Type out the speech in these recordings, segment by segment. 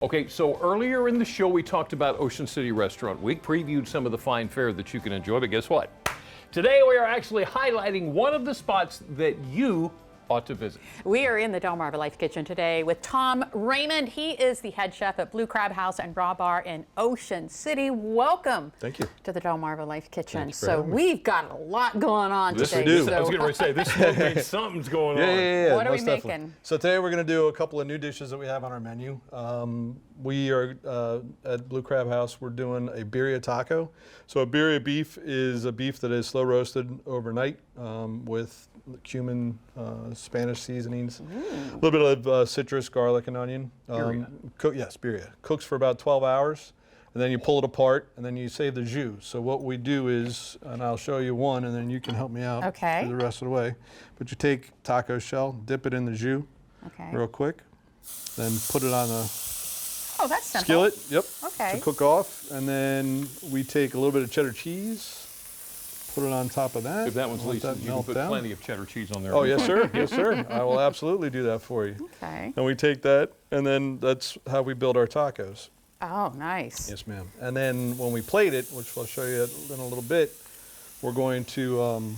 Okay, so earlier in the show we talked about Ocean City Restaurant Week, previewed some of the fine fare that you can enjoy, but guess what? Today we are actually highlighting one of the spots that you ought to visit. We are in the DelmarvaLife kitchen today with Tom Raymond. He is the head chef at BLU Crabhouse and Raw Bar in Ocean City. Welcome. Thank you. To the DelmarvaLife kitchen. So we've got a lot going on this today. We do. So. I was going to say, this smoke means something's going on. Yeah, what are we definitely. making? So today we're going to do a couple of new dishes that we have on our menu. We are at BLU Crabhouse, we're doing a Birria taco. So a Birria beef is a beef that is slow roasted overnight with cumin, Spanish seasonings, a little bit of citrus, garlic, and onion. Birria. Yes, Birria. Cooks for about 12 hours, and then you pull it apart, and then you save the jus. So what we do is, and I'll show you one, and then you can help me out Okay. through the rest of the way. But you take taco shell, dip it in the jus real quick, then put it on the Oh, that's simple. skillet, Okay. to cook off, and then we take a little bit of cheddar cheese, put it on top of that. If that one's let least, that you can melt put down. plenty of cheddar cheese on there. Oh, yes, sir. Yes, sir. I will absolutely do that for you. Okay. And we take that, and then that's how we build our tacos. Oh, nice. Yes, ma'am. And then when we plate it, which I'll show you in a little bit, we're going to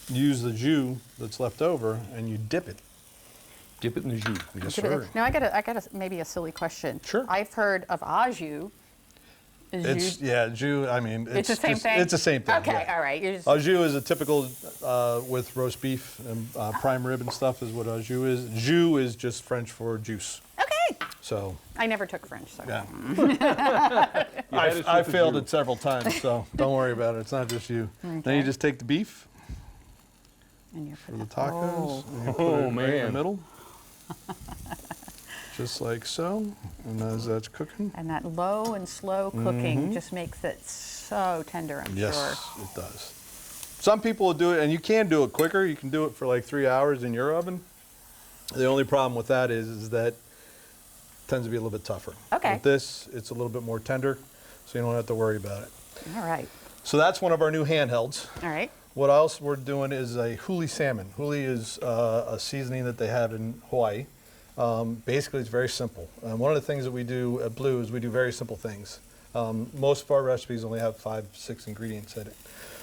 use the jus that's left over, and you dip it. Dip it in the jus. Yes, sir. Now I got maybe a silly question. Sure. I've heard of au jus. It's, yeah, jus, I mean, It's the same thing? It's the same thing. Okay, yeah. all right. You're just, Au jus is a typical, with roast beef and prime rib and stuff is what au jus is. Jus is just French for juice. okay. So, I never took French, so. yeah. had us I with the failed jus. it several times, so don't worry about it. It's not just you. Then Okay. you just take the beef And you're for the tacos, and you put Oh, it right in man. the middle. Just like so. And as that's cooking. And that low and slow cooking just makes it so tender, I'm Yes, sure. it does. Some people will do it, and you can do it quicker. You can do it for like 3 hours in your oven. The only problem with that is that it tends to be a little bit tougher. Okay. With this, it's a little bit more tender, so you don't have to worry about it. All right. So that's one of our new handhelds. All right. What else we're doing is a huli salmon. Huli is a seasoning that they have in Hawaii. Basically, it's very simple. One of the things that we do at BLU is we do very simple things. Most of our recipes only have 5, 6 ingredients in it.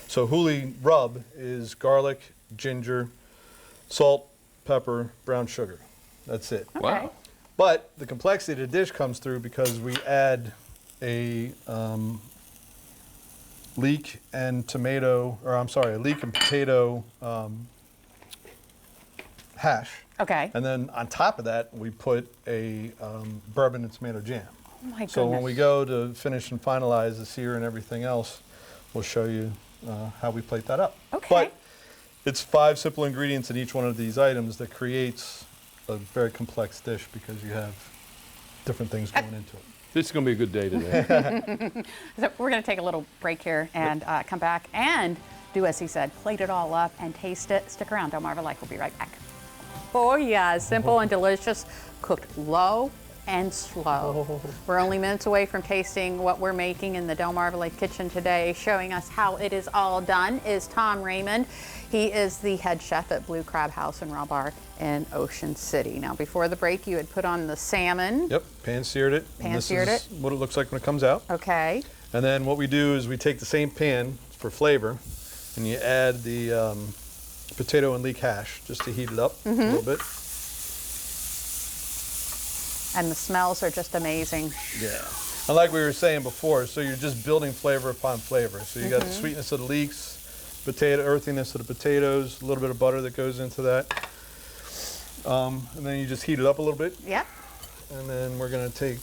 So huli rub is garlic, ginger, salt, pepper, brown sugar. That's it. Wow. But the complexity of the dish comes through because we add a leek and tomato, or I'm sorry, a leek and potato hash. Okay. And then on top of that, we put a bourbon and tomato jam. Oh my goodness. So when we go to finish and finalize the sear and everything else, we'll show you how we plate that up. Okay. But it's 5 simple ingredients in each one of these items that creates a very complex dish because you have different things going into it. This is going to be a good day today. So we're going to take a little break here and come back and do as he said, plate it all up and taste it. Stick around. DelmarvaLife will be right back. Oh yeah, simple and delicious, cooked low and slow. We're only minutes away from tasting what we're making in the DelmarvaLife kitchen today. Showing us how it is all done is Tom Raymond. He is the head chef at BLU Crabhouse and Raw Bar in Ocean City. Now before the break you had put on the salmon. Yep, pan-seared it. And Pan-seared this is what it looks like when it comes out. Okay. And then what we do is we take the same pan for flavor and you add the potato and leek hash just to heat it up a little bit. And the smells are just amazing. Yeah. And like we were saying before, so you're just building flavor upon flavor. So you got the sweetness of the leeks, earthiness of the potatoes, a little bit of butter that goes into that. And then you just heat it up a little bit. Yep. And then we're going to take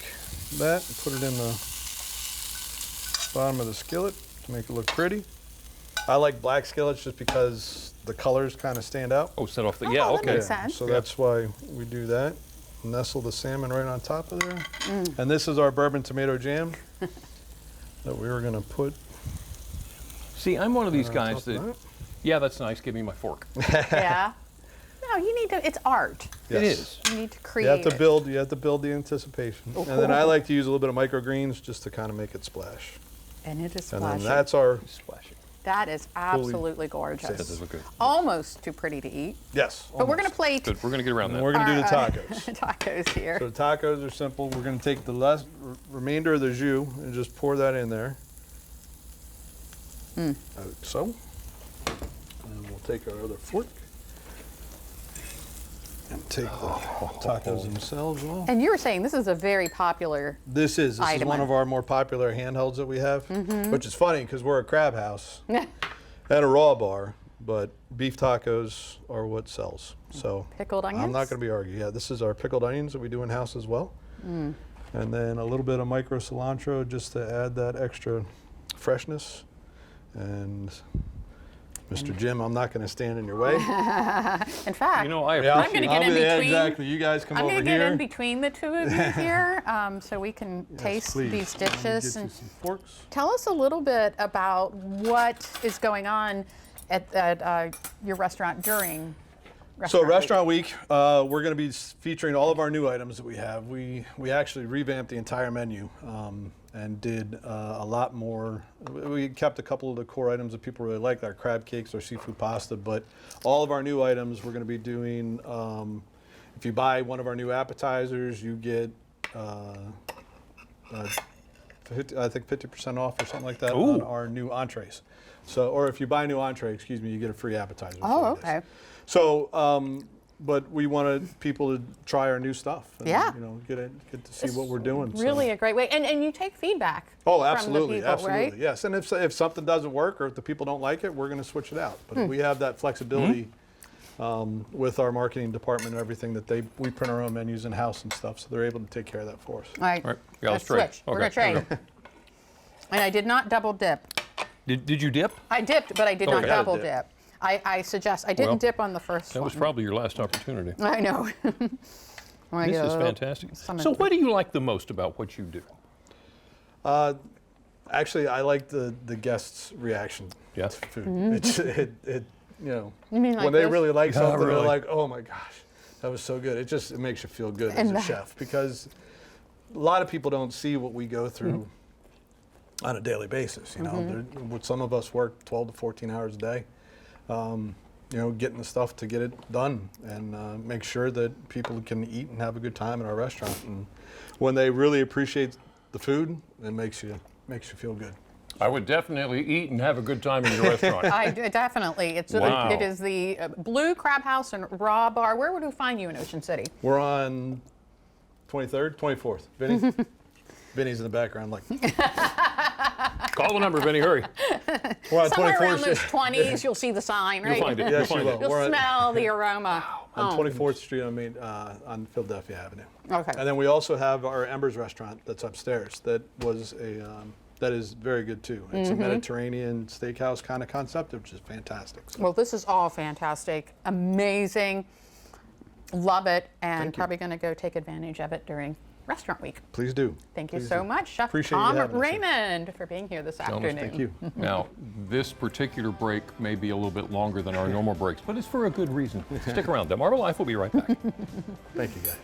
that and put it in the bottom of the skillet to make it look pretty. I like black skillets just because the colors kind of stand out. Oh, set off the, Oh, yeah, that okay. makes sense. So that's why we do that. Nestle the salmon right on top of there. And this is our bourbon tomato jam that we were going to put. See, I'm one of these on guys top of that, yeah, that's nice, give me my fork. Yeah. No, you need to, it's art. It Yes. is. You need to You create have to it. build the anticipation. And then I like to use a little bit of microgreens just to kind of make it splash. And it is And splashing. then that's our Splashing. That is absolutely gorgeous. That does look good. Almost too pretty to eat. Yes. But we're almost. going to plate Good. We're going to get around And that. we're going to do the tacos. tacos here. So the tacos are simple. We're going to take the last remainder of the jus and just pour that in there. Like so. And we'll take our other fork and take the tacos themselves off. And you were saying this is a very popular. This is item. one of our more popular handhelds that we have, which is funny because we're a crab house and a raw bar, but beef tacos are what sells. So Pickled onions? I'm not going to be arguing. Yeah, this is our pickled onions that we do in house as well, and then a little bit of micro cilantro just to add that extra freshness. And Mr. Jim, I'm not going to stand in your way. In fact, You know, I Yeah, appreciate I'm gonna get in yeah, between. exactly. You guys come I'm over going to here. get in between the two of you here so we can Yes, taste please. these Let me dishes. get you And some forks. tell us a little bit about what is going on at your restaurant during So Week. Restaurant Week, we're going to be featuring all of our new items that we have. We actually revamped the entire menu and did a lot more. We kept a couple of the core items that people really like, our crab cakes, our seafood pasta, but all of our new items we're going to be doing. If you buy one of our new appetizers, you get I think 50% off or something like that on our new entrees. So, or if you buy a new entree, excuse me, you get a free appetizer. Oh, for this. okay. So, but we wanted people to try our new stuff. And, Yeah. You know, get to see what we're doing. so. Really a great way. And you take feedback Oh, from absolutely, the people, absolutely, right? yes. And if something doesn't work or if the people don't like it, we're going to switch it out. But we have that flexibility with our marketing department and everything that we print our own menus in house and stuff, so they're able to take care of that for us. All right. All right. Yeah, let's trade. switch. We're going to Okay, trade. there And I did not double dip. Did you dip? I dipped, but I did not you gotta double dip. dip. I suggest I didn't Well, dip on the first That one. was probably your last opportunity. I know. This is fantastic. some So of- what do you like the most about what you do? Actually, I like the guests' reaction Yeah. to food. It you know, You mean like when they this? really like something, really. they're like, oh my gosh, that was so good. It makes you feel good And as a that- chef, because a lot of people don't see what we go through on a daily basis. You know, some of us work 12 to 14 hours a day. You know, getting the stuff to get it done and make sure that people can eat and have a good time in our restaurant. And when they really appreciate the food, it makes you feel good. I would definitely eat and have a good time in your restaurant. Definitely. Wow. It is the BLU Crabhouse and Raw Bar. Where would we find you in Ocean City? We're on 23rd, 24th. Vinny? Vinny's in the background like, Call the number, Vinny, hurry. we're on Somewhere 24th. around those 20s, you'll see the sign, right? You'll find it. Yes, You'll you find will. it. You'll We're on- smell the aroma. on Oh. 24th Street on Philadelphia Avenue. Okay. And then we also have our Embers restaurant that's upstairs. That is very good too. It's a Mediterranean steakhouse kind of concept, which is fantastic. So Well, this is all fantastic, amazing. Love it, and probably going to go take advantage of it during Restaurant Week. please do. Thank you Please so do. much, Chef Appreciate you Tom having us here. Raymond, for being here this afternoon. Thank you. Now, this particular break may be a little bit longer than our normal breaks, but it's for a good reason. Stick around. DelmarvaLife will be right back. Thank you, guys.